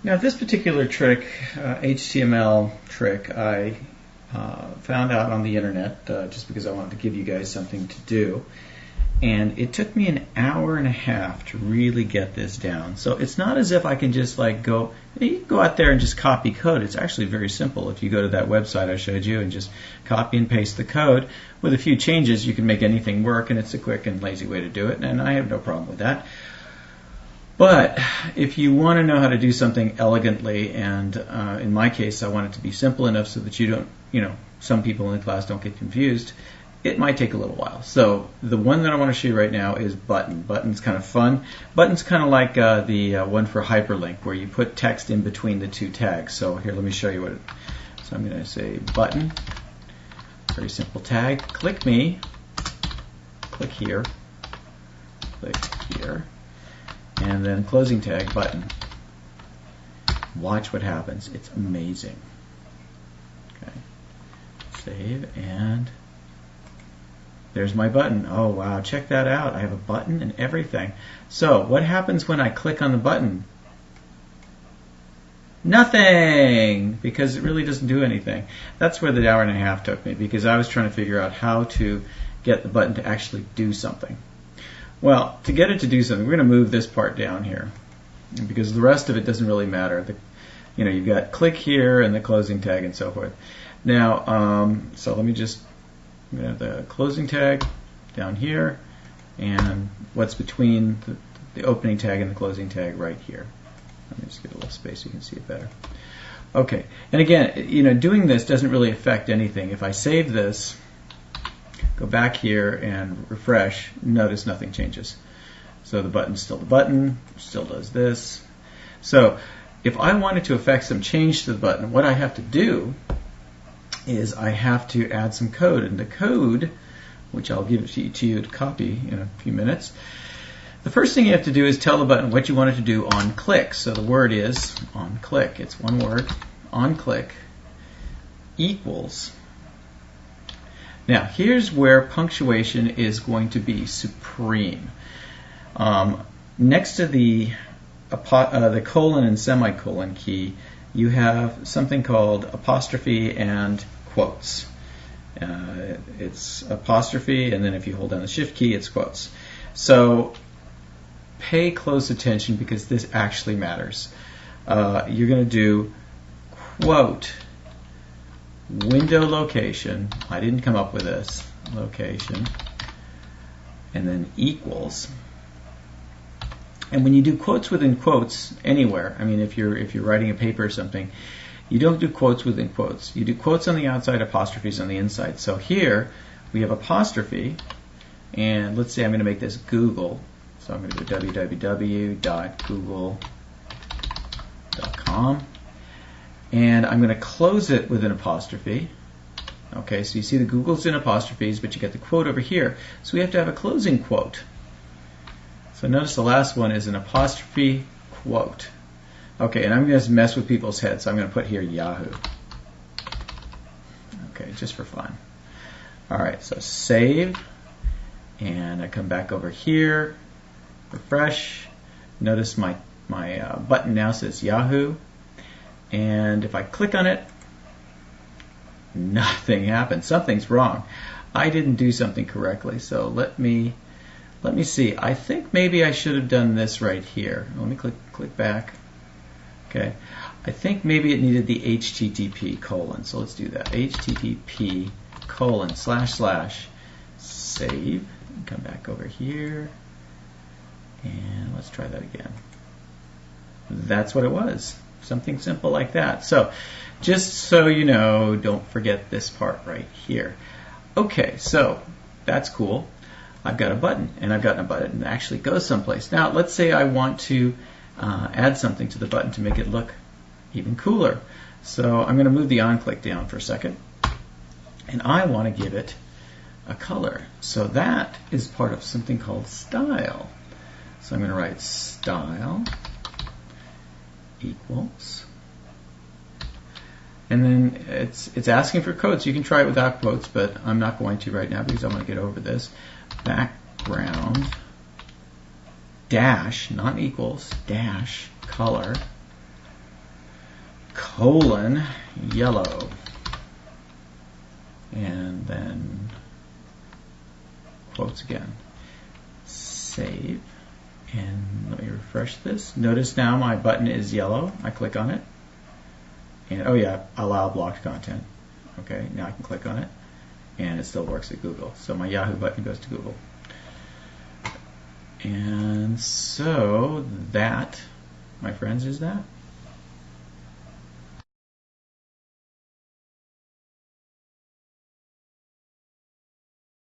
Now this particular trick, HTML trick, I found out on the internet just because I wanted to give you guys something to do. And it took me an hour and a half to really get this down. So it's not as if I can just like you can go out there and just copy code. It's actually very simple. If you go to that website I showed you and just copy and paste the code, with a few changes you can make anything work, and it's a quick and lazy way to do it, and I have no problem with that. But if you want to know how to do something elegantly, and in my case I want it to be simple enough so that you don't, some people in the class don't get confused, it might take a little while. So the one that I want to show you right now is button. Button's kind of fun. Button's kind of like the one for hyperlink, where you put text in between the two tags. So here, let me show you what it is. So I'm going to say button, very simple tag, click me, click here, and then closing tag, button. Watch what happens. It's amazing. Okay. Save, and there's my button. Oh wow, check that out. I have a button and everything. So what happens when I click on the button? Nothing, because it really doesn't do anything. That's where the hour and a half took me, because I was trying to figure out how to get the button to actually do something. Well, to get it to do something, we're going to move this part down here, because the rest of it doesn't really matter. You've got click here and the closing tag and so forth. Now, so let me just, I'm going to have the closing tag down here, and what's between the opening tag and the closing tag right here. Let me just give it a little space so you can see it better. Okay, and again, doing this doesn't really affect anything. If I save this, go back here and refresh, notice nothing changes. So the button's still the button, still does this. So if I wanted to affect some change to the button, what I have to do is I have to add some code. And the code, which I'll give to you to copy in a few minutes, the first thing you have to do is tell the button what you want it to do on click. So the word is on click. It's one word, on click, equals. Now here's where punctuation is going to be supreme. Next to the colon and semicolon key, you have something called apostrophe and quotes. It's apostrophe, and then if you hold down the shift key, it's quotes. So pay close attention, because this actually matters. You're going to do quote, window location, I didn't come up with this, location, and then equals. And when you do quotes within quotes anywhere, I mean if you're writing a paper or something, you don't do quotes within quotes. You do quotes on the outside, apostrophes on the inside. So here we have apostrophe, and let's say I'm going to make this Google. So I'm going to do www.google.com, and I'm going to close it with an apostrophe. Okay, so you see the Google's in apostrophes, but you get the quote over here. So we have to have a closing quote. So notice the last one is an apostrophe quote. Okay, and I'm going to mess with people's heads, so I'm going to put here Yahoo. Okay, just for fun. Alright, so save, and I come back over here, refresh. Notice my button now says Yahoo, and if I click on it, nothing happens. Something's wrong. I didn't do something correctly, so let me see. I think maybe I should have done this right here. Let me click back. Okay, I think maybe it needed the HTTP colon. So let's do that. HTTP colon / save. And come back over here, and let's try that again. That's what it was. Something simple like that. So just so you know, don't forget this part right here. Okay, so that's cool. I've got a button, and I've gotten a button that actually goes someplace. Now, let's say I want to add something to the button to make it look even cooler. So I'm going to move the on click down for a second, and I want to give it a color. So that is part of something called style. So I'm going to write style equals, and then it's asking for quotes. You can try it without quotes, but I'm not going to right now because I want to get over this. Background dash, not equals, dash color, colon yellow, and then quotes again. Save, and let me refresh this. Notice now my button is yellow. I click on it, and oh yeah, allow blocked content. Okay, now I can click on it, and it still works at Google. So my Yahoo button goes to Google. And so that, my friends, is that.